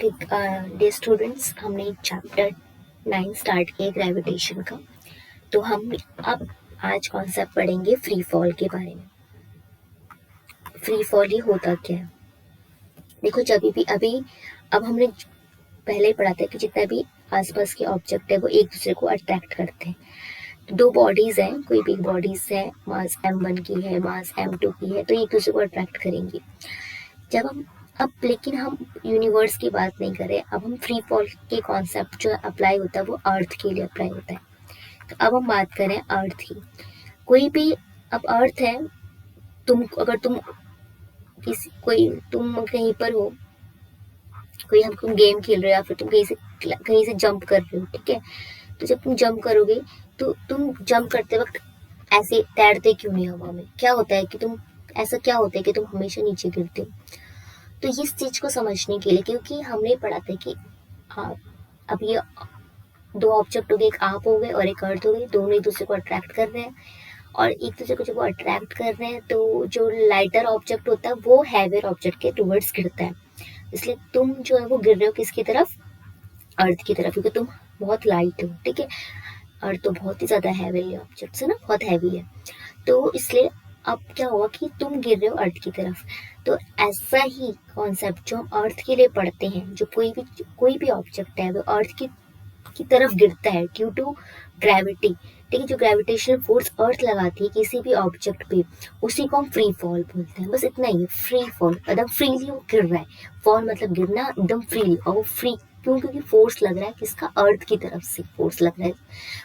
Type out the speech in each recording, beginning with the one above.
Dear students, हमने chapter 9 start किया gravitation का। तो हम अब आज कॉन्सेप्ट पढ़ेंगे फ्री फॉल के बारे में। फ्री फॉल ही होता क्या है? देखो, जब भी अब हमने पहले ही पढ़ा था कि जितना भी आसपास के ऑब्जेक्ट है वो एक दूसरे को अट्रैक्ट करते हैं। तो दो बॉडीज हैं, कोई भी बॉडीज है, मास m1 की है, मास m2 की है, तो एक दूसरे को अट्रैक्ट करेंगी। लेकिन हम यूनिवर्स की बात नहीं कर रहे, अब हम फ्री फॉल के कॉन्सेप्ट जो अप्लाई होता है वो अर्थ के लिए अप्लाई होता है। तो अब हम बात करें अर्थ की। कोई भी अब अर्थ है, तुम कहीं पर हो, तुम गेम खेल रहे हो या फिर तुम कहीं से जंप कर रहे हो, ठीक है। तो जब तुम जंप करोगे तो तुम जंप करते वक्त ऐसे तैरते क्यों नहीं हवा में? क्या होता है कि तुम हमेशा नीचे गिरते हो? तो इस चीज को समझने के लिए, क्योंकि हमने पढ़ा था कि अब ये दो ऑब्जेक्ट हो गए, एक आप हो गए और एक अर्थ हो गई, दोनों एक दूसरे को अट्रैक्ट कर रहे हैं। और एक दूसरे को जब वो अट्रैक्ट कर रहे हैं तो जो लाइटर ऑब्जेक्ट होता है वो हैवियर ऑब्जेक्ट के टुवर्ड्स गिरता है। इसलिए तुम जो है वो गिर रहे हो किसकी तरफ? अर्थ की तरफ, क्योंकि तुम बहुत लाइट हो, ठीक है। अर्थ तो बहुत ही ज्यादा हैवी ऑब्जेक्ट है ना, बहुत हैवी है। तो इसलिए अब क्या हुआ कि तुम गिर रहे हो अर्थ की तरफ। तो ऐसा ही कॉन्सेप्ट जो हम अर्थ के लिए पढ़ते हैं, जो कोई भी ऑब्जेक्ट है वो अर्थ की तरफ गिरता है ड्यू टू ग्रेविटी, ठीक है। जो ग्रेविटेशनल फोर्स अर्थ लगाती है किसी भी ऑब्जेक्ट पे, उसी को हम फ्री फॉल बोलते हैं। बस इतना ही, फ्री फॉल, एकदम फ्रीली वो गिर रहा है। फॉल मतलब गिरना एकदम फ्रीली, और वो फ्री क्यों? क्योंकि फोर्स लग रहा है किसका? अर्थ की तरफ से फोर्स लग रहा है।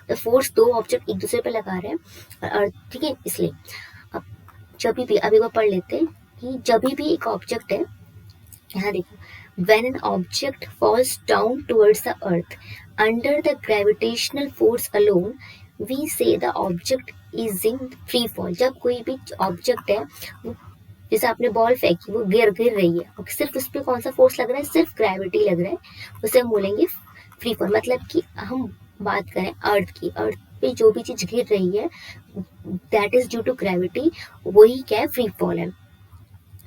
तो फोर्स दो ऑब्जेक्ट एक दूसरे पे लगा रहे हैं और अर्थ, ठीक है। इसलिए अब जब भी अभी वो पढ़ लेते हैं कि जब भी एक ऑब्जेक्ट है, यहाँ देखो, when an object falls down towards the earth under the gravitational force alone, we say the object is in free fall। जब कोई भी ऑब्जेक्ट है, जैसे आपने बॉल फेंकी, वो गिर रही है और सिर्फ उस पर कौन सा फोर्स लग रहा है? सिर्फ ग्रेविटी लग रहा है, उसे हम बोलेंगे फ्री फॉल। मतलब कि हम बात करें अर्थ की, अर्थ पे जो भी चीज गिर रही है that is due to gravity, वही क्या है? फ्री फॉल है।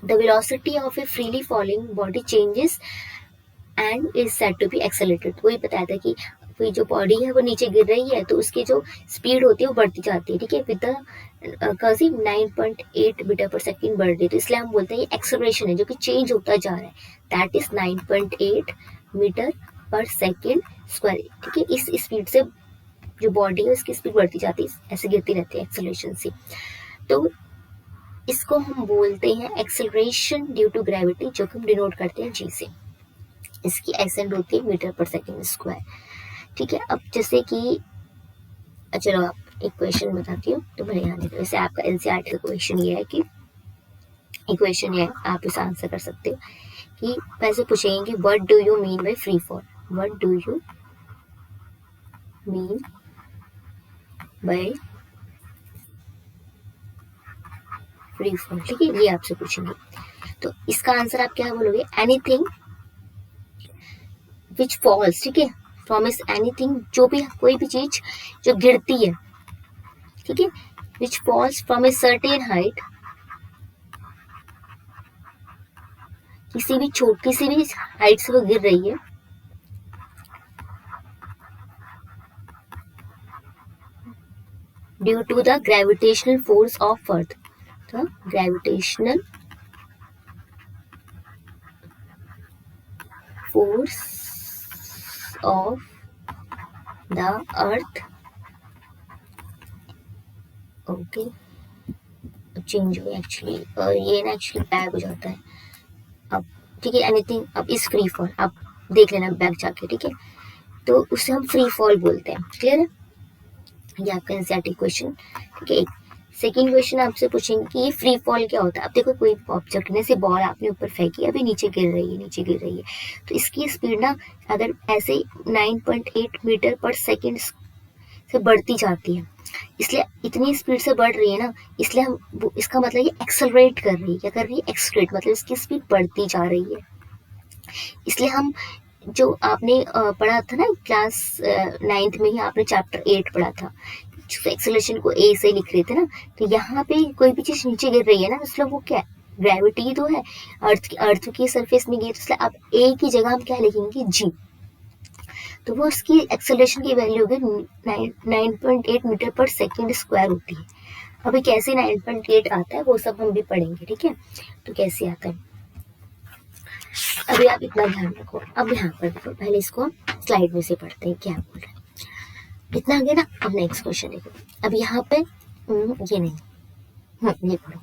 The velocity of a freely falling body changes and is said to be accelerated। वही बताया था कि कोई जो बॉडी है वो नीचे गिर रही है तो उसकी जो स्पीड होती है वो बढ़ती जाती है, ठीक है। विद द 9.8 मीटर पर सेकेंड बढ़ रही है, तो इसलिए हम बोलते हैं ये एक्सेलरेशन है जो कि चेंज होता जा रहा है। दैट इज 9.8 मीटर पर सेकेंड स्क्वायर, ठीक है। इस स्पीड से जो बॉडी है उसकी स्पीड बढ़ती जाती है, ऐसे गिरती रहती है एक्सेलरेशन से। तो इसको हम बोलते हैं एक्सेलरेशन ड्यू टू ग्रेविटी, जो कि हम डिनोट करते हैं जी से। इसकी एसेंट होती है मीटर पर सेकेंड स्क्वायर, ठीक है। अब जैसे कि चलो आप एक क्वेश्चन बताती हूँ तो मेरे यहाँ देखो, जैसे आपका एनसीईआरटी का क्वेश्चन ये है कि इक्वेशन ये है, आप इसे आंसर कर सकते हो कि वैसे पूछेंगे कि what do you mean by free fall? What do you mean by free fall, ठीक है, ये आपसे पूछेंगे। तो इसका आंसर आप क्या बोलोगे? एनीथिंग विच फॉल्स, ठीक है, फ्रॉम इज एनीथिंग, जो भी कोई भी चीज जो गिरती है, ठीक है, which falls from a certain height, किसी भी हाइट से वो गिर रही है, due to the gravitational force of earth. The gravitational force of the earth, okay, change हो एक्चुअली, और ये ना एक्चुअली बैक हो जाता है अब, ठीक है। एनीथिंग अब इस फ्री फॉल, आप देख लेना बैक जाके, ठीक है। तो उसे हम फ्री फॉल बोलते हैं, क्लियर है? ये आपका एनसीईआरटी क्वेश्चन, ठीक है। सेकेंड क्वेश्चन आपसे पूछेंगे कि ये फ्री फॉल क्या होता है। अब देखो, कोई ऑब्जेक्ट ने से बॉल आपने ऊपर फेंकी, अभी नीचे गिर रही है, तो इसकी स्पीड ना अगर ऐसे 9.8 मीटर पर सेकेंड से बढ़ती जाती है, इसलिए इतनी स्पीड से बढ़ रही है ना, इसलिए हम इसका मतलब ये एक्सेलरेट कर रही है। क्या कर रही है? एक्सेलरेट, मतलब इसकी स्पीड बढ़ती जा रही है। इसलिए हम जो आपने पढ़ा था ना क्लास 9th में ही, आपने चैप्टर 8 पढ़ा था, एक्सेलरेशन को ए से लिख रहे थे ना, तो यहाँ पे कोई भी चीज नीचे गिर रही है ना, मतलब वो क्या है? ग्रेविटी तो है, अर्थ की सरफेस में गिरी, तो इसलिए अब ए की जगह हम क्या लिखेंगे, जी। तो वो उसकी एक्सेलरेशन की वैल्यू होगी 9.8 मीटर पर सेकेंड स्क्वायर होती है। अभी कैसे 9.8 आता है वो सब हम भी पढ़ेंगे, ठीक है। तो कैसे आता है, अभी आप इतना ध्यान रखो। अब यहाँ पर देखो, पहले इसको स्लाइड में से पढ़ते हैं क्या बोल रहे हैं। इतना आ गया ना। अब नेक्स्ट क्वेश्चन देखो। अब यहाँ पे ये नहीं, ये पढ़ो।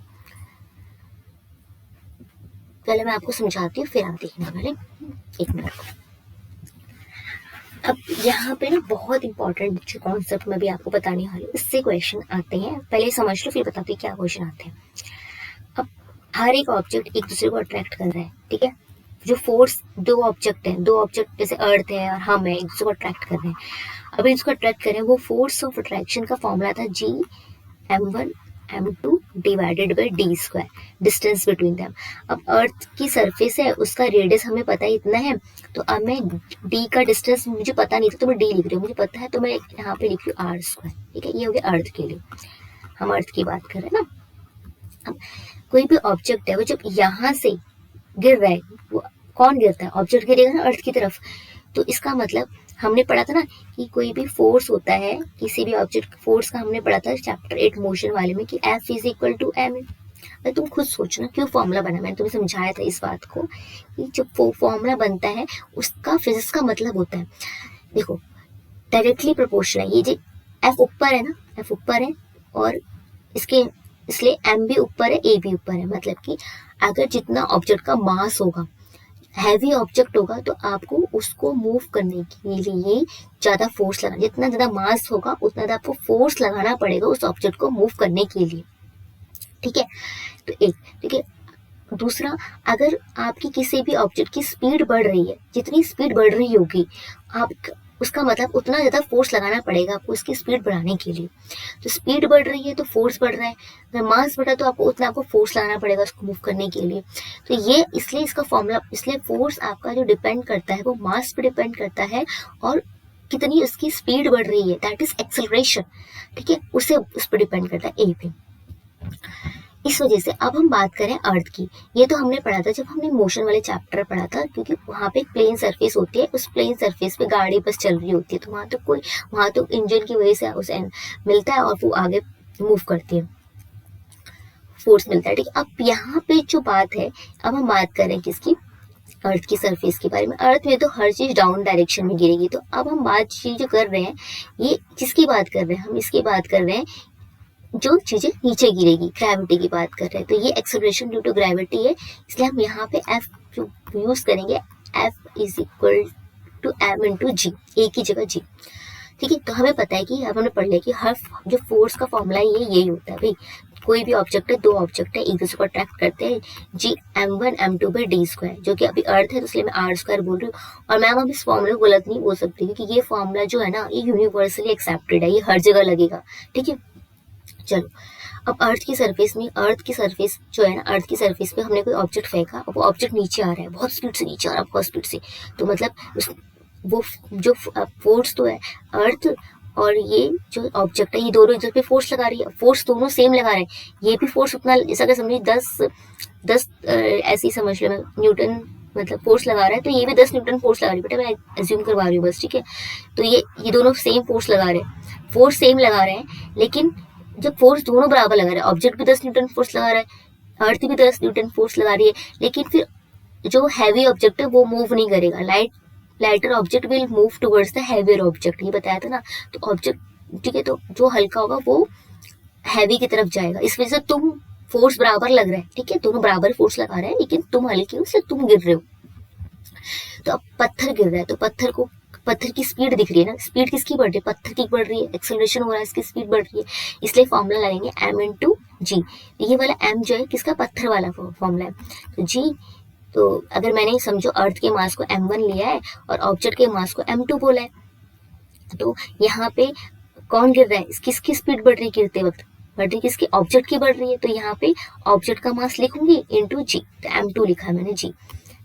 पहले मैं आपको समझाती हूँ, फिर आप देखना पहले, एक मिनट। अब यहाँ पे ना बहुत इंपॉर्टेंट जो कॉन्सेप्ट मैं भी आपको बताने वाली हूँ, इससे क्वेश्चन आते हैं। पहले समझ लो, फिर बताती हूँ क्या क्वेश्चन आते हैं। अब हर एक ऑब्जेक्ट एक दूसरे को अट्रैक्ट कर रहा है, ठीक है। जो फोर्स, दो ऑब्जेक्ट जैसे अर्थ है और हम है, एक दूसरे को अट्रैक्ट कर रहे हैं। अभी इसको अट्रैक्ट करें, वो फोर्स ऑफ अट्रैक्शन का फॉर्मूला था G m1 m2 divided by d square, distance between them. अब अर्थ की सरफेस है, उसका रेडियस हमें पता है इतना है, तो अब मैं d का डिस्टेंस मुझे पता नहीं था तो मैं d लिख रही हूँ, मुझे पता है तो मैं यहाँ पे लिख रही हूँ r स्क्वायर, ठीक है। ये हो गया अर्थ के लिए, हम अर्थ की बात कर रहे हैं ना। अब कोई भी ऑब्जेक्ट है, वो जब यहाँ से गिर रहा है, वो कौन गिरता है, ऑब्जेक्ट गिरेगा ना अर्थ की तरफ। तो इसका मतलब हमने पढ़ा था ना कि कोई भी फोर्स होता है, किसी भी ऑब्जेक्ट फोर्स का हमने पढ़ा था चैप्टर 8 मोशन वाले में कि F is equal to m। मैं तुम खुद सोचना क्यों फॉर्मूला बना, मैंने तुम्हें समझाया था इस बात को कि जब वो फॉर्मूला बनता है उसका फिजिक्स का मतलब होता है, देखो डायरेक्टली प्रोपोर्शनल है। ये जो F ऊपर है ना, F ऊपर है और इसके इसलिए m भी ऊपर है, a भी ऊपर है। मतलब कि अगर जितना ऑब्जेक्ट का मास होगा, हैवी ऑब्जेक्ट होगा, तो आपको उसको मूव करने के लिए ज्यादा फोर्स लगाना, जितना ज्यादा मास होगा उतना ज्यादा आपको फोर्स लगाना पड़ेगा उस ऑब्जेक्ट को मूव करने के लिए, ठीक है। तो एक, ठीक है। दूसरा, अगर आपकी किसी भी ऑब्जेक्ट की स्पीड बढ़ रही है, जितनी स्पीड बढ़ रही होगी आप, उसका मतलब उतना ज्यादा फोर्स लगाना पड़ेगा आपको उसकी स्पीड बढ़ाने के लिए। तो स्पीड बढ़ रही है तो फोर्स बढ़ रहा है, अगर मास बढ़ा तो आपको उतना फोर्स लगाना पड़ेगा उसको मूव करने के लिए। तो ये इसलिए इसका फॉर्मूला, इसलिए फोर्स आपका जो डिपेंड करता है वो मास पे डिपेंड करता है और कितनी उसकी स्पीड बढ़ रही है, दैट इज एक्सेलरेशन, ठीक है, उससे उस पर डिपेंड करता है ए पे। इस वजह से अब हम बात करें अर्थ की। ये तो हमने पढ़ा था जब हमने मोशन वाले चैप्टर पढ़ा था, क्योंकि वहाँ पे एक प्लेन सरफेस होती है, उस प्लेन सरफेस पे गाड़ी बस चल रही होती है, तो वहाँ तो इंजन की वजह से उसे मिलता है और वो आगे मूव करती है, फोर्स मिलता है, ठीक है। अब यहाँ पे जो बात है, अब हम बात करें किसकी, अर्थ की सरफेस के बारे में। अर्थ में तो हर चीज डाउन डायरेक्शन में गिरेगी, तो अब हम बात जो कर रहे हैं, ये किसकी बात कर रहे हैं, हम इसकी बात कर रहे हैं जो चीजें नीचे गिरेगी, ग्रेविटी की बात कर रहे हैं। तो ये एक्सेलरेशन ड्यू टू ग्रेविटी है, इसलिए हम यहाँ पे F जो यूज करेंगे, F is equal to m into G, A की जगह जी, ठीक है। तो हमें पता है कि अब हमने पढ़ लिया कि हर जो फोर्स का फॉर्मूला है ये यही होता है भाई। कोई भी ऑब्जेक्ट है, दो ऑब्जेक्ट है, एक दूसरे को अट्रैक्ट करते हैं, जी m1 m2 by d square, जो कि अभी अर्थ है तो इसलिए मैं r स्क्वायर बोल रही हूँ। और मैम अब इस फॉर्मूले को गलत नहीं बोल सकती, क्योंकि ये फॉर्मूला जो है ना, ये यूनिवर्सली एक्सेप्टेड है, ये हर जगह लगेगा, ठीक है। चलो, अब अर्थ की सरफेस जो है ना, अर्थ की सरफेस पे हमने कोई ऑब्जेक्ट फेंका, अब वो ऑब्जेक्ट नीचे आ रहा है, बहुत स्पीड से नीचे आ रहा है, बहुत स्पीड से। तो मतलब वो जो फोर्स तो है अर्थ और ये जो ऑब्जेक्ट है, ये दोनों इधर पे फोर्स लगा रही है, फोर्स दोनों सेम लगा रहे हैं। ये भी फोर्स उतना, जैसा कि समझिए 10 ऐसे ही समझ लो, न्यूटन मतलब फोर्स लगा रहा है, तो ये भी 10 न्यूटन फोर्स लगा रही है, बेटा मैं एज्यूम करवा रही हूँ बस, ठीक है। तो ये दोनों सेम फोर्स लगा रहे हैं, फोर्स सेम लगा रहे हैं, लेकिन जब फोर्स दोनों बराबर लगा रहे हैं, ऑब्जेक्ट भी 10 न्यूटन फोर्स लगा रहा है, अर्थ भी 10 न्यूटन फोर्स लगा रही है, लेकिन फिर जो हैवी ऑब्जेक्ट है वो मूव नहीं करेगा, lighter object will move towards the heavier object, ये बताया था ना। तो ऑब्जेक्ट, ठीक है, तो जो हल्का होगा वो हैवी की तरफ जाएगा, इस वजह से तुम फोर्स बराबर लग रहा है, ठीक है, दोनों बराबर फोर्स लगा रहे हैं, लेकिन तुम हल्के हो इसलिए तुम गिर रहे हो। तो अब पत्थर गिर रहा है, तो पत्थर की स्पीड दिख रही है ना, स्पीड किसकी बढ़ रही है, पत्थर की बढ़ रही है, एक्सेलरेशन हो रहा है, इसकी स्पीड बढ़ रही है, इसलिए फॉर्मूला लगाएंगे m इंटू जी। ये वाला m जो है किसका, पत्थर वाला फॉर्मूला है, तो जी। तो अगर मैंने समझो अर्थ के मास को m1 लिया है और ऑब्जेक्ट के मास को m2 बोला है, तो यहाँ पे कौन गिर रहा है, किसकी स्पीड बढ़ रही है, गिरते वक्त बढ़ रही किसकी, ऑब्जेक्ट की बढ़ रही है, तो यहाँ पे ऑब्जेक्ट का मास लिखूंगी इंटू जी, तो m2 लिखा है मैंने, G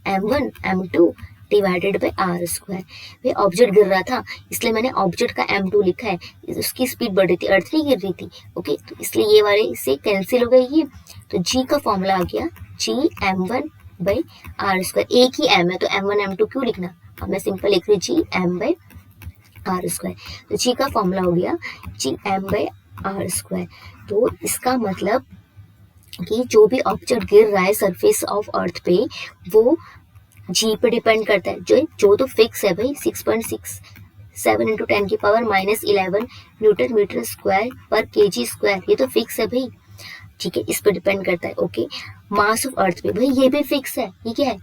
m1 m2 divided by r square. भाई ऑब्जेक्ट गिर रहा था इसलिए मैंने ऑब्जेक्ट का m2 लिखा है, उसकी स्पीड बढ़ रही थी, अर्थ नहीं गिर रही थी, ओके। तो इसलिए ये वाले इससे कैंसिल हो गई ये, तो g का फॉर्मूला आ गया Gm1/r²। एक ही m है तो m1 m2 क्यों लिखना, अब मैं सिंपल लिख रही हूँ Gm/r²। तो g का फॉर्मूला हो गया Gm/r²। तो इसका मतलब कि जो भी ऑब्जेक्ट गिर रहा है सरफेस ऑफ अर्थ पे वो जी पे डिपेंड करता है, जो तो फिक्स है भाई 6.67 × 10⁻⁻11 न्यूटन मीटर स्क्वायर पर केजी स्क्वायर, ये तो फिक्स है भाई, ठीक है, इस पे डिपेंड करता है। ओके, मास ऑफ अर्थ पे भाई ये भी फिक्स है, ये क्या है,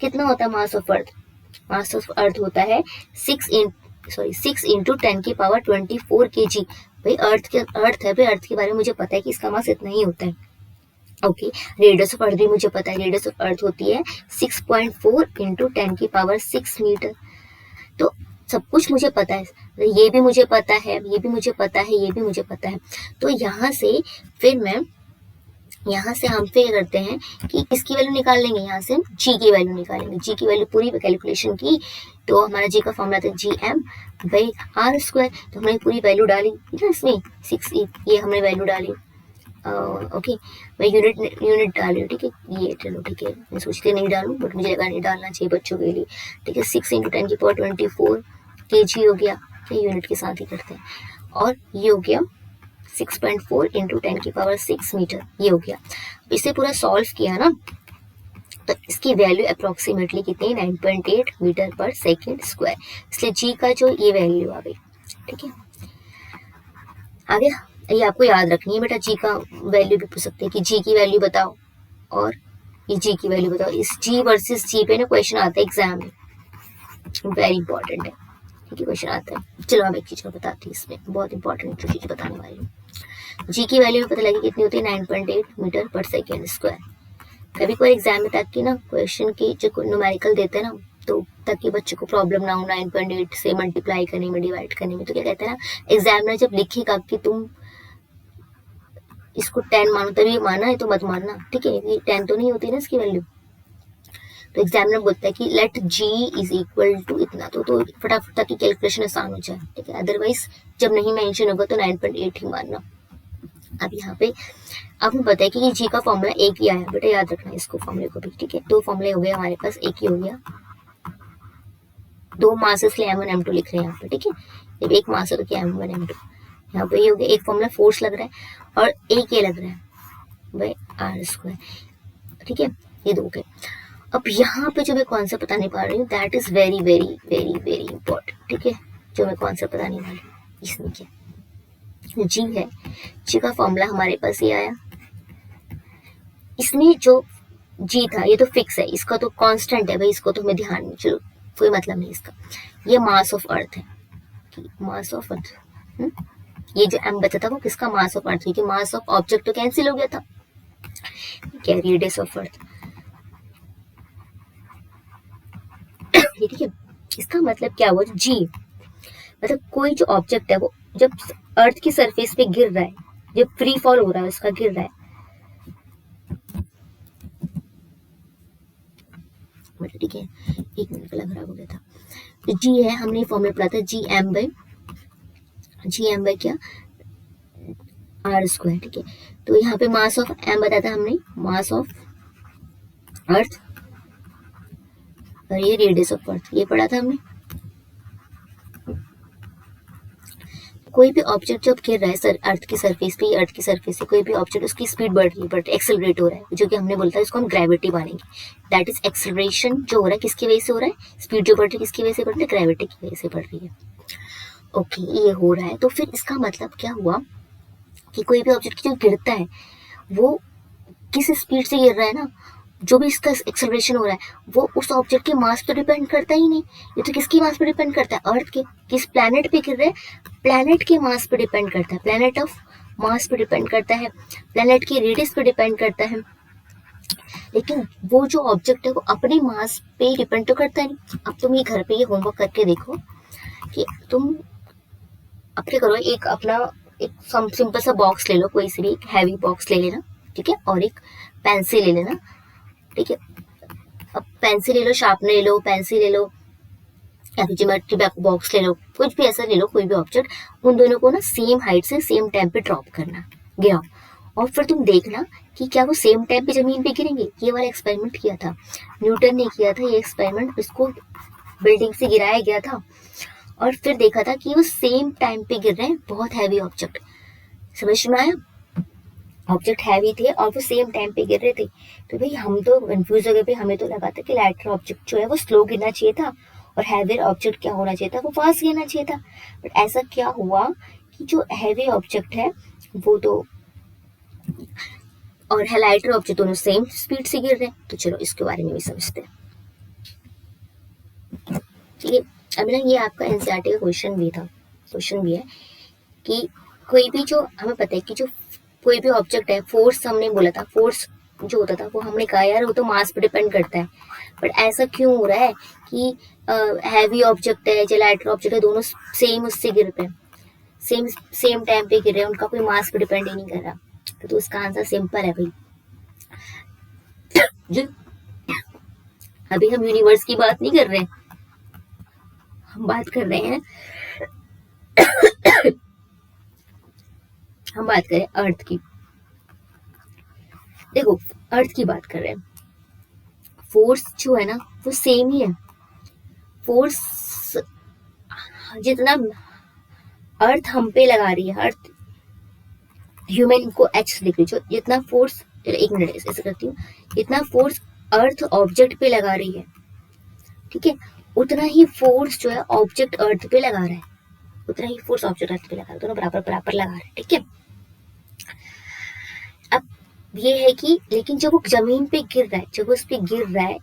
कितना होता है mass of earth, mass of अर्थ होता है 6 × 10⁻24 kg। भाई अर्थ है भाई, अर्थ के बारे में मुझे पता है कि इसका मास इतना ही होता है। ओके, रेडियस ऑफ अर्थ भी मुझे पता है, रेडियस ऑफ अर्थ होती है 6.4 × 10⁻6 मीटर। तो सब कुछ मुझे पता है, ये भी मुझे पता है, ये भी मुझे पता है, ये भी मुझे पता है। तो यहाँ से हम फिर करते हैं कि किसकी वैल्यू निकाल लेंगे, यहाँ से हम जी की वैल्यू निकालेंगे। जी की वैल्यू पूरी कैलकुलेशन की तो हमारा जी का फॉर्मूला था Gm/r²। तो हमने पूरी वैल्यू डाली ना इसमें 6, ये हमने वैल्यू डाली। ओके, मैं यूनिट डाल रही हूँ, ठीक है, ये चलो ठीक है, मैं सोचती नहीं डालूँ बट मुझे लगा नहीं डालना चाहिए बच्चों के लिए, ठीक है। 6 × 10⁻24 kg हो गया, यूनिट के साथ ही करते हैं, और ये हो गया 6.4 × 10⁻6 मीटर, ये हो गया। इसे पूरा सॉल्व किया ना तो इसकी वैल्यू अप्रोक्सीमेटली कितनी, 9.8 मीटर पर सेकेंड स्क्वायर, इसलिए जी का जो ये वैल्यू आ गई, ठीक है। आगे ये आपको याद रखनी है बेटा, जी का वैल्यू भी पूछ सकते हैं कि जी की वैल्यू बताओ और ये जी की वैल्यू बताओ। इस जी वर्सेस जी पे ना क्वेश्चन आता है एग्जाम में, वेरी इंपॉर्टेंट है, ठीक है, क्वेश्चन आता है। चलो अब एक चीज को बताती हूँ, इसमें बहुत इंपॉर्टेंट चीज बताने वाली हूँ। जी की वैल्यू पता लगी कितनी होती है, 9.8 मीटर पर सेकेंड स्क्वायर। कभी कोई एग्जाम में ताकि ना क्वेश्चन की जो न्यूमेरिकल देते हैं ना, तो ताकि बच्चे को प्रॉब्लम ना हो 9.8 से मल्टीप्लाई करने में, डिवाइड करने में, तो क्या कहते हैं ना, एग्जामिनर जब लिखेगा कि तुम इसको 10 मानो तभी मानना है तो मत मानना, ठीक है, ये 10 तो नहीं होती ना इसकी वैल्यू। तो एग्जामिनर बोलता है कि let g is equal to इतना, तो फटाफट ताकि कैलकुलेशन आसान हो जाए, ठीक है, अदरवाइज जब नहीं मेंशन होगा तो 9.8 ही मानना। अब यहाँ पे अब हमें पता है कि जी का फॉर्मूला एक ही आया, बेटा याद रखना इसको फॉर्मूले को भी, ठीक है। दो फॉर्मूले हो गए हमारे पास, एक ही हो गया, दो मास इसलिए m1 m2 लिख रहे हैं यहाँ पे, ठीक है, जब एक मास है तो क्या m1 m2, यहाँ पे ये हो गया, एक फॉर्मूला फोर्स लग रहा है और एक ये लग रहा है r², ठीक है, ये दो गए। अब यहाँ पे जो मैं कॉन्सेप्ट बताने पा रही हूँ that is very very very very important, ठीक है, जो मैं कॉन्सेप्ट बताने वाली हूँ इसमें क्या जी है, जी का फॉर्मूला हमारे पास ये आया, इसमें जो जी था ये तो फिक्स है, इसका तो कांस्टेंट है भाई, इसको तो हमें ध्यान में, चलो कोई मतलब नहीं इसका, ये मास ऑफ अर्थ है, मास ऑफ अर्थ, ये जो m बचा था वो किसका, मास ऑफ अर्थ, क्योंकि मास ऑफ ऑब्जेक्ट तो कैंसिल हो गया था, क्या रेडियस ऑफ अर्थ, ठीक है। इसका मतलब क्या हुआ, जी मतलब कोई जो ऑब्जेक्ट है वो जब अर्थ की सरफेस पे गिर रहा है, जब फ्री फॉल हो रहा है उसका गिर रहा है, ठीक है, एक मिनट कलर खराब हो गया था। तो जी है, हमने फॉर्मूला पढ़ा था Gm बाय क्या, r², ठीक है। तो यहाँ पे मास ऑफ m बताया था हमने, मास ऑफ अर्थ, और ये रेडियस ऑफ अर्थ, ये पढ़ा था हमने। कोई भी ऑब्जेक्ट जब गिर रहा है सर अर्थ की सरफेस पे, अर्थ की सरफेस से कोई भी ऑब्जेक्ट, उसकी स्पीड बढ़ रही है, एक्सेलरेट हो रहा है, जो कि हमने बोलता है इसको हम ग्रेविटी मानेंगे, दैट इज एक्सेलरेशन जो हो रहा है किसकी वजह से हो रहा है, स्पीड जो बढ़ रही है किसकी वजह से बढ़ रही है, ग्रेविटी की वजह से बढ़ रही है। ओके, ये हो रहा है, तो फिर इसका मतलब क्या हुआ कि कोई भी ऑब्जेक्ट जो गिरता है वो किस स्पीड से गिर रहा है ना, जो भी इसका एक्सेलरेशन हो रहा है वो उस ऑब्जेक्ट के मास पे डिपेंड करता ही नहीं, ये तो किसकी मास पे डिपेंड करता है, अर्थ के, किस प्लैनेट पे गिर रहे हैं, प्लैनेट के मास पे डिपेंड करता है, प्लैनेट ऑफ मास पे डिपेंड करता है, प्लैनेट की रेडियस पे डिपेंड करता है। लेकिन वो जो ऑब्जेक्ट है वो अपने मास पे डिपेंड तो करता है नहीं। अब तुम ये घर पे ये होमवर्क करके देखो कि तुम अपने करो, एक अपना एक सिंपल सा बॉक्स ले लो, कोई सी भी एक हैवी बॉक्स ले लेना, ठीक है, और एक पेंसिल ले लेना, ठीक है। अब पेंसिल ले लो, शार्पनर ले लो, पेंसिल ले लो, या फिर ज्योमेट्री बॉक्स ले लो, कुछ भी ऐसा ले लो, कोई भी ऑब्जेक्ट, उन दोनों को ना सेम हाइट से सेम टाइम पे ड्रॉप करना, गिराओ, और फिर तुम देखना कि क्या वो सेम टाइम पे जमीन पे गिरेंगे। ये वाला एक्सपेरिमेंट किया था न्यूटन ने, किया था ये एक्सपेरिमेंट, उसको बिल्डिंग से गिराया गया था और फिर देखा था कि वो सेम टाइम पे गिर रहे हैं, बहुत हैवी ऑब्जेक्ट। समझ में आया? ऑब्जेक्ट हैवी थे और वो सेम टाइम पे गिर रहे थे। तो भाई हम तो कंफ्यूज हो गए, भाई हमें तो लगा था कि लाइटर ऑब्जेक्ट जो है वो स्लो गिरना चाहिए था और हैवी ऑब्जेक्ट क्या होना चाहिए था, वो फास्ट गिरना चाहिए था। बट ऐसा क्या हुआ कि जो हैवी ऑब्जेक्ट है वो तो और लाइटर ऑब्जेक्ट दोनों सेम स्पीड से गिर रहे हैं। तो चलो इसके बारे में भी समझते हैं। ठीक है, अभी ना ये आपका एनसीईआरटी का क्वेश्चन भी था, क्वेश्चन भी है कि कोई भी जो हमें पता है कि जो कोई भी ऑब्जेक्ट है, फोर्स हमने बोला था, फोर्स जो होता था वो हमने कहा यार वो तो मास पे डिपेंड करता है। बट ऐसा क्यों हो रहा है कि हैवी ऑब्जेक्ट है या लाइटर ऑब्जेक्ट है, दोनों सेम उससे गिर पे सेम टाइम पे गिर रहे हैं, उनका कोई मास पे डिपेंड ही नहीं कर रहा। तो उसका आंसर सिंपल है भाई, जो अभी हम यूनिवर्स की बात नहीं कर रहे हैं, हम बात कर रहे हैं हम बात करें अर्थ की। देखो अर्थ की बात कर रहे हैं, फोर्स जो है ना वो सेम ही है। फोर्स जितना अर्थ हम पे लगा रही है, अर्थ ह्यूमन को एच लिख लीजिए, जितना फोर्स, एक मिनट ऐसे करती हूँ, जितना फोर्स अर्थ ऑब्जेक्ट पे लगा रही है, ठीक है, उतना ही फोर्स जो है ऑब्जेक्ट अर्थ पे लगा रहा है, उतना ही फोर्स ऑब्जेक्ट अर्थ पे लगा रहा है, दोनों बराबर बराबर लगा रहे हैं। ठीक है, अब ये है कि लेकिन जब वो जमीन पे गिर रहा है, जब वो उस पे गिर रहा है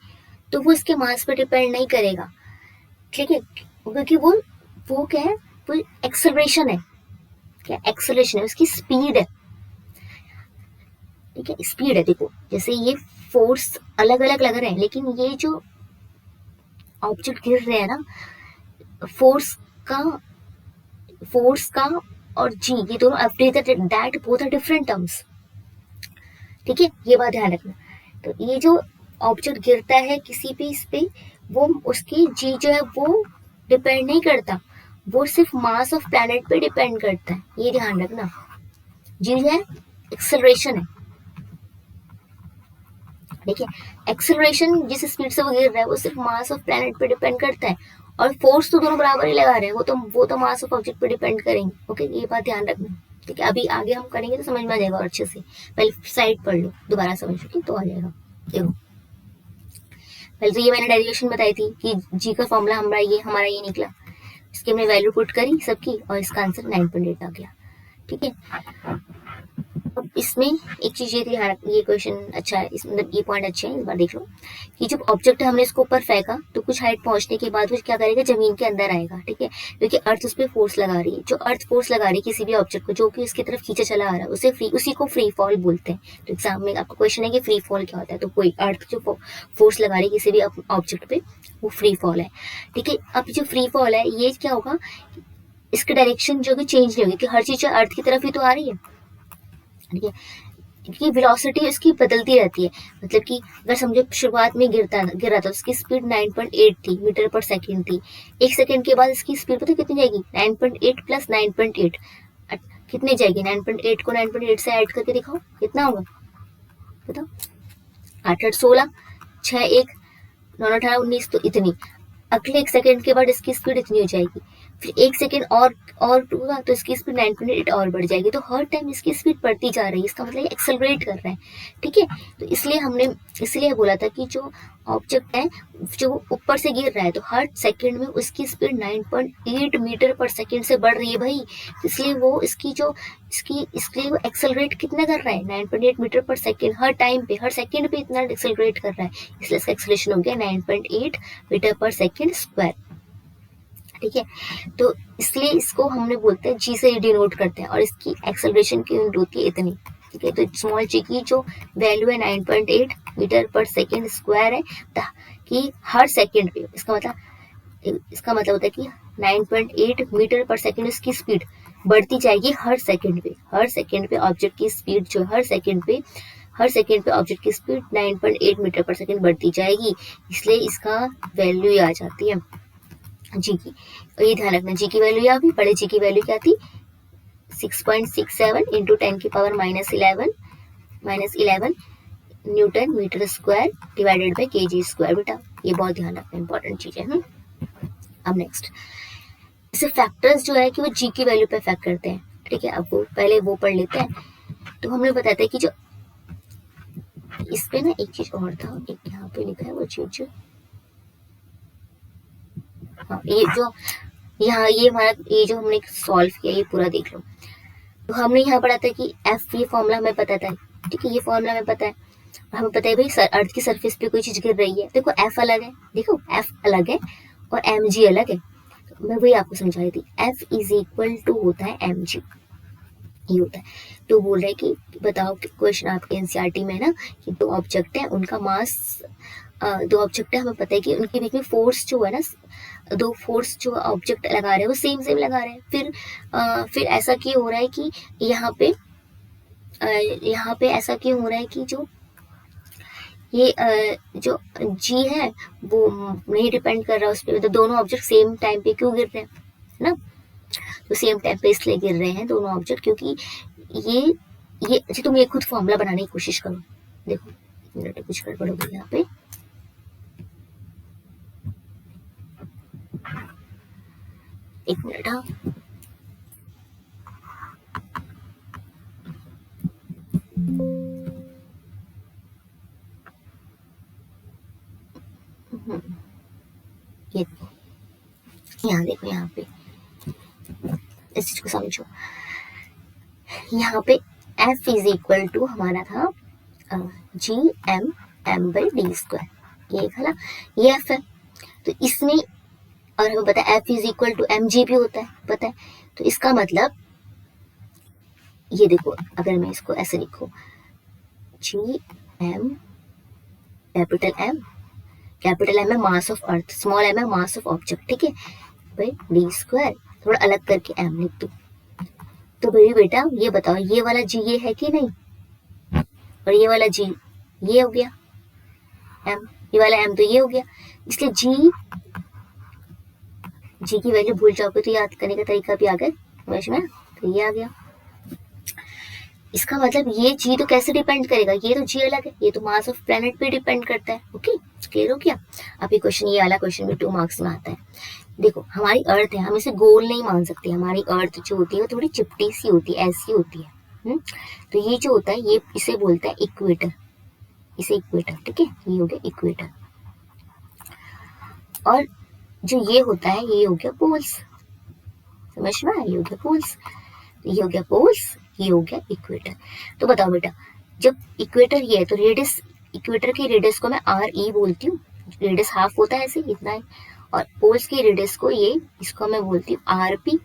तो वो इसके मास पे डिपेंड नहीं करेगा। ठीक है, क्योंकि वो क्या है, वो एक्सेलरेशन है, क्या एक्सेलरेशन है, उसकी स्पीड है। ठीक है, स्पीड है। देखो जैसे ये फोर्स अलग अलग लग रहे हैं, लेकिन ये जो ऑब्जेक्ट गिर रहे हैं ना, फोर्स का और जी, ये दोनों that both are different terms. ठीक है, ये बात ध्यान रखना। तो ये जो ऑब्जेक्ट गिरता है किसी भी इस पे, वो उसकी जी जो है वो डिपेंड नहीं करता, वो सिर्फ मास ऑफ प्लैनेट पे डिपेंड करता है, ये ध्यान रखना। जी है एक्सेलरेशन है। देखिए एक्सेलरेशन जिस स्पीड से वो गिर रहा है वो सिर्फ मास ऑफ प्लैनेट पे डिपेंड करता है, और फोर्स तो दोनों बराबर ही लगा रहे हैं, वो तो मास ऑफ ऑब्जेक्ट पे डिपेंड करेंगे। ओके, ये बात ध्यान रखना। ठीक है, अभी आगे हम करेंगे तो समझ में आ जाएगा और अच्छे से, पहले साइड पढ़ लो, दोबारा समझ लो तो आ जाएगा। देखो पहले तो ये मैंने डेरिवेशन बताई थी कि जी का फॉर्मूला हमारा ये निकला, इसकी हमने वैल्यू पुट करी सबकी और इसका आंसर 9.8 आ गया। ठीक है, अब इसमें एक चीज ये थी, हाँ ये क्वेश्चन अच्छा है, इस मतलब ये पॉइंट अच्छे हैं, इस बार देख लो कि जब ऑब्जेक्ट हमने इसको ऊपर फेंका तो कुछ हाइट पहुंचने के बाद वो क्या करेगा, जमीन के अंदर आएगा। ठीक है, क्योंकि अर्थ उस पर फोर्स लगा रही है, जो अर्थ फोर्स लगा रही है किसी भी ऑब्जेक्ट को जो कि उसकी तरफ खींचा चला आ रहा है, उसी को फ्री फॉल बोलते हैं। तो एग्जाम में आपका क्वेश्चन है कि फ्री फॉल क्या होता है, तो कोई अर्थ जो फोर्स लगा रही है किसी भी ऑब्जेक्ट पे, वो फ्री फॉल है। ठीक है, अब जो फ्री फॉल है ये क्या होगा, इसकी डायरेक्शन जो कि चेंज नहीं होगी, कि हर चीज अर्थ की तरफ ही तो आ रही है। ठीक है, क्योंकि वेलोसिटी इसकी बदलती रहती है, मतलब कि अगर समझो शुरुआत में गिरा था उसकी स्पीड 9.8 थी मीटर पर सेकंड थी, एक सेकंड के बाद इसकी स्पीड पता कितनी जाएगी, 9.8 प्लस 9.8 कितनी जाएगी, 9.8 को 9.8 से ऐड करके दिखाओ कितना होगा, बताओ। 8 8 16, 6 1 9 18 19, तो इतनी। अगले एक सेकंड के बाद इसकी स्पीड इतनी हो जाएगी, फिर एक सेकंड और होगा तो इसकी स्पीड 9.8 और बढ़ जाएगी, तो हर टाइम इसकी स्पीड बढ़ती जा रही है, इसका मतलब एक्सेलरेट कर रहा है। ठीक है, तो इसलिए बोला था कि जो ऑब्जेक्ट है जो ऊपर से गिर रहा है तो हर सेकंड में उसकी स्पीड 9.8 मीटर पर सेकंड से बढ़ रही है भाई, इसलिए वो इसलिए वो एक्सेलरेट कितना कर रहा है, 9.8 मीटर पर सेकंड, हर टाइम पे हर सेकंड पे इतना एक्सेलरेट कर रहा है, इसलिए इसका एक्सेलरेशन हो गया 9.8 मीटर पर सेकंड स्क्वायर। ठीक है, तो इसलिए इसको हमने बोलते हैं जी से डिनोट करते हैं, और इसकी एक्सेलरेशन की यूनिट होती है इतनी। ठीक है, तो स्मॉल जी की जो वैल्यू है 9.8 मीटर पर सेकंड स्क्वायर है, कि हर सेकंड पे इसका मतलब होता है कि 9.8 मीटर पर सेकंड इसकी स्पीड बढ़ती जाएगी हर सेकंड पे ऑब्जेक्ट की स्पीड जो हर सेकंड पे ऑब्जेक्ट की स्पीड 9.8 मीटर पर सेकंड बढ़ती जाएगी, इसलिए इसका वैल्यू आ जाती है जी की। और ये ध्यान रखना, जी की वैल्यू आ गई, बड़े जी की वैल्यू क्या थी, 6.67 इंटू 10 की power -11 -11 newton metre square divided by kg square. बेटा ये बहुत ध्यान रखना इंपॉर्टेंट चीज है। अब नेक्स्ट, इसे फैक्टर्स जो है कि वो जी की वैल्यू पे इफेक्ट करते हैं। ठीक है, अब वो पहले वो पढ़ लेते हैं। तो हम लोग बताते हैं कि जो इस पे ना एक चीज और था, एक यहाँ पे लिखा है वो चीज, हाँ ये जो यहाँ ये हमारा ये जो हमने सॉल्व किया ये पूरा देख लो। तो हमने यहाँ पढ़ा था कि एफ, ये फॉर्मूला हमें पता था। ठीक है, ये फॉर्मूला हमें पता है। हमें पता है भाई अर्थ की सरफेस पे कोई चीज गिर रही है, देखो एफ अलग है, देखो एफ अलग है और एम जी अलग है। तो मैं वही आपको समझा रही थी, एफ इज इक्वल टू होता है एम जी, ये होता है। तो बोल रहे कि बताओ क्वेश्चन आपके एनसीईआरटी में ना कि दो ऑब्जेक्ट है, उनका मास दो ऑब्जेक्ट है, हमें पता है कि उनके बीच में फोर्स जो है ना, दो फोर्स जो ऑब्जेक्ट लगा रहे हैं वो सेम लगा रहे हैं। फिर ऐसा क्यों हो रहा है कि यहाँ पे ऐसा क्यों हो रहा है कि जो ये जो जी है वो नहीं डिपेंड कर रहा उस पर, मतलब दोनों ऑब्जेक्ट सेम टाइम पे क्यों गिर रहे हैं ना। तो सेम टाइम पे इसलिए गिर रहे हैं दोनों ऑब्जेक्ट क्योंकि ये अच्छा तुम ये खुद फॉर्मूला बनाने की कोशिश करो। देखो कुछ गड़बड़ हो गई यहाँ पे, एक मिनट। हाँ ये यहाँ देखो, यहाँ पे इस चीज को समझो। यहाँ पे F इज इक्वल टू हमारा था G M M by d square, ये था ना, ये F है। तो इसमें और हमें पता है F is equal to m g भी होता है, पता है। तो इसका मतलब ये देखो, अगर मैं इसको ऐसे लिखूं, जी एम कैपिटल एम है mass of earth, small M है मास ऑफ ऑब्जेक्ट, ठीक है, भाई डी स्क्वायर थोड़ा अलग करके एम लिख दो। तो भाई बेटा ये बताओ, ये वाला जी ये है कि नहीं, और ये वाला जी ये हो गया एम, ये वाला एम तो ये हो गया। इसलिए जी की वैल्यू भूल जाओगे तो याद करने का तरीका भी आ गया समझ में, तो ये आ गया। इसका मतलब ये जी तो कैसे डिपेंड करेगा, ये तो जी अलग है, ये तो मास ऑफ प्लेनेट पे डिपेंड करता है। ओके क्लियर हो गया। अब ये क्वेश्चन, ये वाला क्वेश्चन भी 2 मार्क्स में आता है। देखो हमारी अर्थ है, हम इसे गोल नहीं मान सकते, हमारी अर्थ जो होती है वो थोड़ी चिपटी सी होती है, ऐसी होती है। तो ये जो होता है ये इसे बोलता है इक्वेटर, इसे इक्वेटर, ठीक है, ये हो गया इक्वेटर। और जो ये होता है ये हो गया पोल्स, समझ में आया, ये हो गया पोल्स, ये हो गया पोल्स, ये हो गया इक्वेटर। तो बताओ बेटा, जब इक्वेटर ये है तो रेडियस, इक्वेटर की रेडियस को मैं आर ई बोलती हूँ, रेडियस हाफ होता है ऐसे इतना है, और पोल्स की रेडियस को ये, इसको मैं बोलती हूँ आर पी,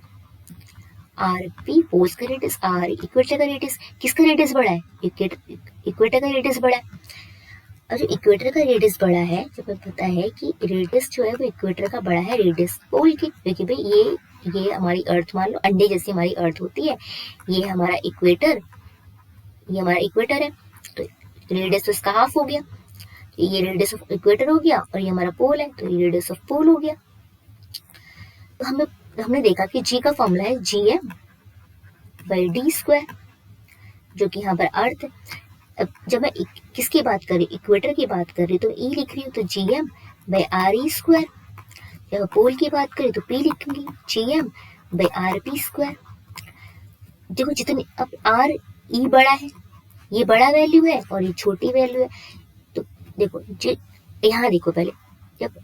पोल्स का रेडियस, आर इक्वेटर का रेडियस। किसका रेडियस बड़ा है, इक्वेटर का रेडियस बड़ा है। और जो इक्वेटर का रेडियस बड़ा है, जब हमें पता है कि रेडियस जो है वो इक्वेटर का बड़ा है रेडियस पोल की, क्योंकि भाई ये हमारी अर्थ, मान लो अंडे जैसी हमारी अर्थ होती है, ये हमारा इक्वेटर, ये हमारा इक्वेटर है, तो रेडियस तो इसका हाफ हो गया, ये रेडियस ऑफ इक्वेटर हो गया, और ये हमारा पोल है तो ये रेडियस ऑफ पोल हो गया। तो हमने देखा कि जी का फॉर्मूला है G M by d square, जो कि यहाँ पर अर्थ है। अब जब मैं किसकी बात कर रही, इक्वेटर की बात कर रही तो ई लिख रही हूँ, तो G M by R E square. जब पोल की बात करें तो पी लिखूंगी, G M by R P square. देखो जितनी, अब आर ई बड़ा है, ये बड़ा वैल्यू है और ये छोटी वैल्यू है, तो देखो यहाँ देखो पहले, जब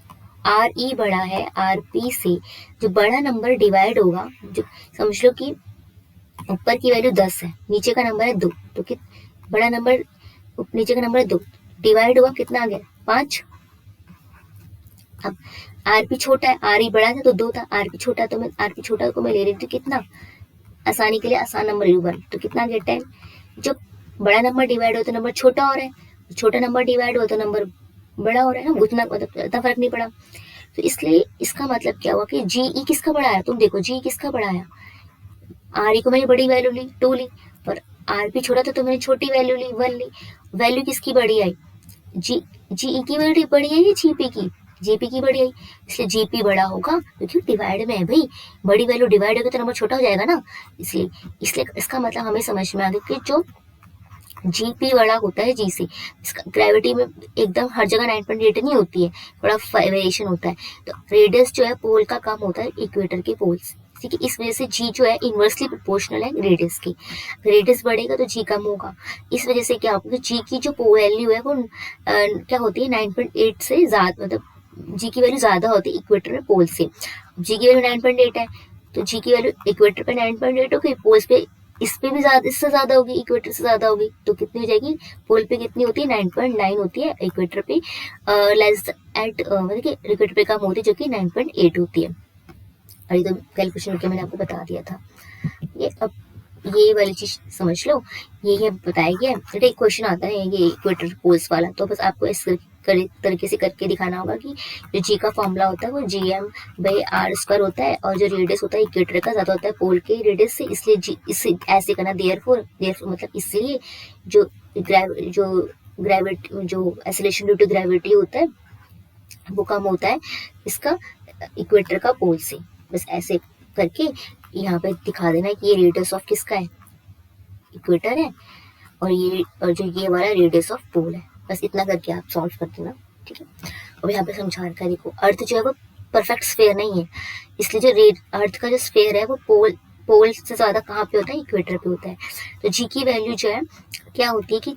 आर ई बड़ा है आर पी से, जो बड़ा नंबर डिवाइड होगा, जो समझ लो कि ऊपर की वैल्यू 10 है, नीचे का नंबर है 2, तो बड़ा नंबर नीचे का नंबर 2 डिवाइड हुआ कितना आ गया 5। अब आर पी छोटा है, आर ई बड़ा था तो 2 था, आर पी छोटा, तो मैं आर पी छोटा को मैं ले रही थी कितना, आसानी के लिए आसान नंबर 1, तो कितना आ गया 10। जब बड़ा नंबर डिवाइड हो तो नंबर छोटा हो रहा है, छोटा नंबर डिवाइड हो तो नंबर बड़ा हो रहा है ना, उतना मतलब इतना फर्क नहीं पड़ा। तो इसलिए इसका मतलब क्या हुआ कि जी ई किसका बड़ा आया, तुम देखो जी किसका बड़ा आया, आर ई को मैंने बड़ी वैल्यू ली 2 ली, पर आर पी छोटा था तो मैंने छोटी वैल्यू ली 1 ली। वैल्यू किसकी बड़ी आई, जी ई की वैल्यू बड़ी आई या जीपी की, जीपी की बड़ी आई, इसलिए जीपी बड़ा होगा क्योंकि डिवाइड में है भाई, बड़ी वैल्यू डिवाइड होगी तो नंबर छोटा हो जाएगा ना, इसलिए इसका मतलब हमें समझ में आ गया कि जो जीपी बड़ा होता है जी से। इसका ग्रेविटी में एकदम हर जगह 9.8 नहीं होती है, थोड़ा वेरिएशन होता है। तो रेडियस जो है पोल का कम होता है इक्वेटर के पोल से, ठीक है। इस वजह से जी जो है इनवर्सली प्रोपोर्शनल है रेडियस की। रेडियस बढ़ेगा तो जी कम होगा। इस वजह से क्या होगा, जी की जो वैल्यू है वो क्या होती है 9.8 से ज्यादा, मतलब जी की वैल्यू ज्यादा होती है इक्वेटर में पोल से। जी की वैल्यू 9.8 है तो जी की वैल्यू इक्वेटर पे 9.8 होगी, पोल्स पे इस पे भी ज्यादा, इससे ज्यादा होगी, इक्वेटर से ज्यादा होगी। तो कितनी हो जाएगी, पोल पे कितनी होती है 9.9 होती है, इक्वेटर पे लेस एट मतलब कि इक्वेटर पे कम होती है जो कि 9.8 होती है। और ये तो कैलकुलेशन के मैंने आपको बता दिया था। ये अब ये वाली चीज समझ लो, ये बताया गया है। एक क्वेश्चन आता है ये इक्वेटर पोल्स वाला, तो बस आपको इस तरीके से करके दिखाना होगा कि जो जी का फॉर्मूला होता है वो GM/r² होता है, और जो रेडियस होता है इक्वेटर का ज्यादा होता है पोल के रेडियस से, इसलिए जी इसे ऐसे करना, देयरफॉर मतलब इसलिए जो ग्रेविटी जो एक्सीलरेशन ड्यू टू ग्रेविटी होता है वो कम होता है इसका इक्वेटर का पोल से। बस ऐसे करके यहाँ पे दिखा देना कि ये रेडियस ऑफ किसका है, इक्वेटर है, और जो ये वाला रेडियस ऑफ पोल है। बस इतना करके आप सॉल्व कर देना, ठीक है। अब यहाँ पे समझा रखा है, देखो अर्थ जो है वो परफेक्ट स्फेयर नहीं है, इसलिए जो अर्थ का जो स्फेयर है वो पोल से ज्यादा कहाँ पे होता है, इक्वेटर पे होता है। तो जी की वैल्यू जो है क्या होती है कि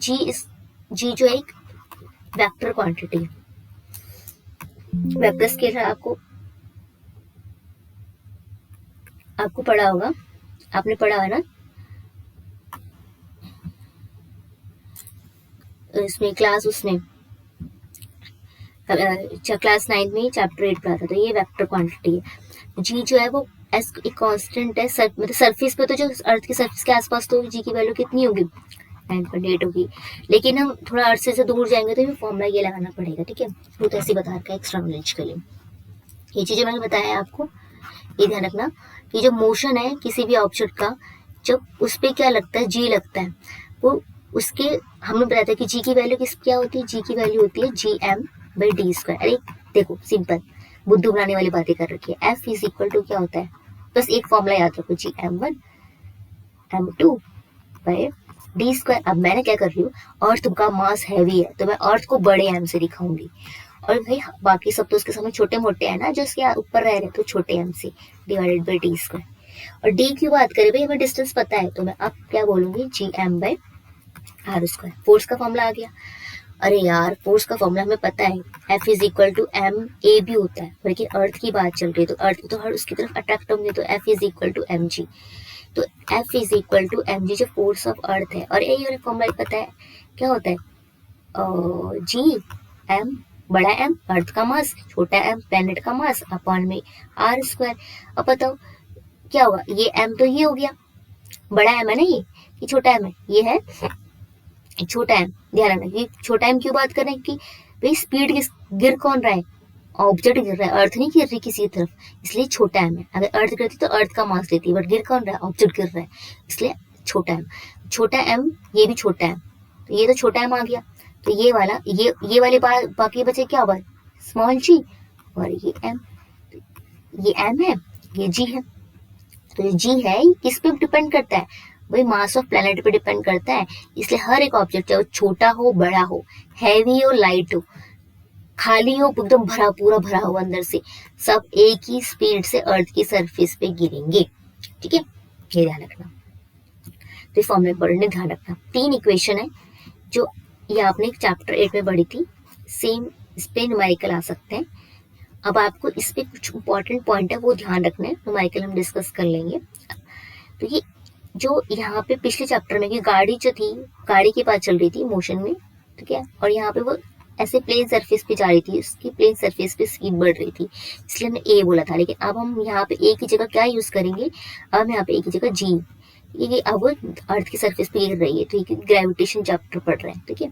जी जो है एक वेक्टर क्वांटिटी है, वेक्टर स्केलर आपको पढ़ा होगा, आपने पढ़ा है ना इसमें क्लास 9 में चैप्टर 8 पढ़ा था। तो ये वेक्टर क्वांटिटी है। जी जो है वो एस एक कांस्टेंट है, मतलब सरफेस पे, तो जो अर्थ की सरफेस के आसपास तो जी की वैल्यू कितनी होगी 9.8 होगी। लेकिन हम थोड़ा अर्थ से दूर जाएंगे तो फॉर्मूला ये लगाना पड़ेगा, ठीक है। वो तो ऐसे बता रखा है एक्स्ट्रा नॉलेज के लिए। ये चीजें मैंने बताया आपको, ये ध्यान रखना कि जो मोशन है किसी भी ऑब्जेक्ट का, जब उस पर क्या लगता है, जी लगता है, वो उसके हमने बताया था कि जी की वैल्यू क्या होती है, जी की वैल्यू होती है GM/d²। अरे देखो सिंपल बुद्धू बनाने वाली बातें कर रखी है। F इज इक्वल टू क्या होता है, बस एक फॉर्मूला याद रखो, GM1/m2/d²। अब मैंने क्या कर रही हूँ, अर्थ का मास हैवी है तो मैं अर्थ को बड़े एम से दिखाऊंगी, और भाई बाकी सब तो उसके सामने छोटे मोटे है ना, जो उसके ऊपर रह रहे तो छोटे एम से डिवाइडेड बाई d²। और d की बात करें भाई, हमें डिस्टेंस पता है तो मैं अब क्या बोलूंगी GM/r²। फोर्स का फॉर्मूला आ गया। अरे यार फोर्स का फॉर्मूला हमें पता है, F is equal to MA भी होता है, लेकिन अर्थ की बात चल रही है तो अर्थ तो हर उसकी तरफ अट्रैक्ट होंगे, तो F is equal to mg। तो F is equal to mg जो फोर्स ऑफ अर्थ है। और यही फॉर्मूला पता है क्या होता है, GM बड़ा M अर्थ का मास, छोटा m प्लेनेट का मास, अपॉन में r²। अब बताओ क्या हुआ, ये m तो ये हो गया, बड़ा m है ना, ये छोटा m है, ये है छोटा m। ध्यान रखना कि छोटा m क्यों बात कर रहे हैं कि भाई स्पीड गिर कौन रहा है, ऑब्जेक्ट गिर रहा है, अर्थ नहीं गिर रही किसी तरफ, इसलिए छोटा m है। अगर अर्थ गिरती तो अर्थ का मास लेती, बट गिर कौन रहा है, ऑब्जेक्ट गिर रहा है, इसलिए छोटा m। ये भी छोटा m, तो ये तो छोटा m आ गया। तो ये वाला ये वाले बाकी बचे क्या हुआ, स्मॉल g, और ये m, ये m है, ये g है। तो ये g है किस पे डिपेंड करता है, वही मास ऑफ प्लेनेट पे डिपेंड करता है। इसलिए हर एक ऑब्जेक्ट चाहे वो छोटा हो बड़ा हो, हैवी हो लाइट हो, खाली हो एकदम पूरा भरा हो अंदर से, सब एक ही स्पीड से अर्थ की सरफेस पे गिरेंगे, ठीक है। ये ध्यान रखना, तो फॉर्मूला पढ़ने ध्यान रखना। 3 इक्वेशन है जो ये आपने चैप्टर 8 में पढ़ी थी, सेम इस पे न्यूमेरिकल आ सकते हैं। अब आपको इस पे कुछ इंपॉर्टेंट पॉइंट है वो ध्यान रखना है, न्यूमेरिकल हम डिस्कस कर लेंगे। तो ये जो यहाँ पे पिछले चैप्टर में की गाड़ी जो थी, गाड़ी के पास चल रही थी मोशन में, ठीक है, और यहाँ पे वो ऐसे प्लेन सरफेस पे जा रही थी, उसकी प्लेन सरफेस पे स्पीड बढ़ रही थी, इसलिए हमने ए बोला था। लेकिन अब हम यहाँ पे ए की जगह क्या यूज करेंगे, अब हम यहाँ पे ए की जगह जी, ये अब अर्थ की सरफेस पे गिर रही है, तो ये ग्रेविटेशन चैप्टर पढ़ रहे हैं, ठीक है।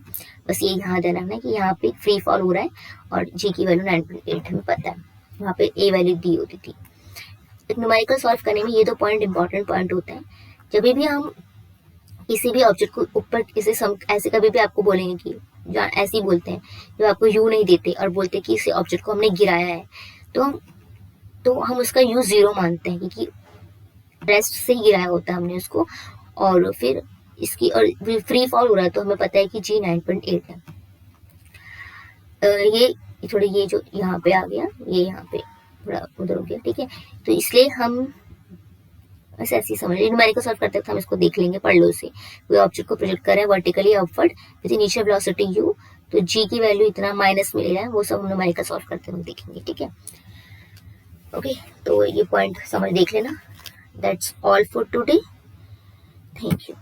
बस ये यहाँ ध्यान रखना है कि यहाँ पे फ्री फॉल हो रहा है और जी की वैल्यू 9.8 हमें पता है, वहाँ पे ए वैल्यू दी होती थी। न्यूमेरिकल सॉल्व करने में ये 2 पॉइंट इंपॉर्टेंट पॉइंट होते हैं। जब भी हम किसी भी ऑब्जेक्ट को ऊपर ऐसे कभी भी आपको बोलेंगे कि ऐसे ही बोलते हैं, जब आपको यू नहीं देते और बोलते कि इस ऑब्जेक्ट को हमने गिराया है, तो हम उसका U0 मानते हैं, क्योंकि रेस्ट से ही गिराया होता है हमने उसको, और फिर इसकी और फ्री फॉल हो रहा है तो हमें पता है कि जी 9.8 है। ये थोड़े ये जो यहाँ पे आ गया, ये यहाँ पे थोड़ा उधर हो गया, ठीक है। तो इसलिए हम बस ऐसे ही समझ लीजिए, न्यूमेरिकल सॉल्व करते वक्त हम इसको देख लेंगे, पढ़ लो इसे। कोई ऑब्जेक्ट को प्रोजेक्ट कर रहा है vertically upward with initial velocity u, तो g की वैल्यू इतना माइनस मिलेगा, वो सब हम न्यूमेरिकल सॉल्व करते हुए देखेंगे, ठीक है। ओके, तो ये पॉइंट समझ देख लेना। That's all for today, thank you.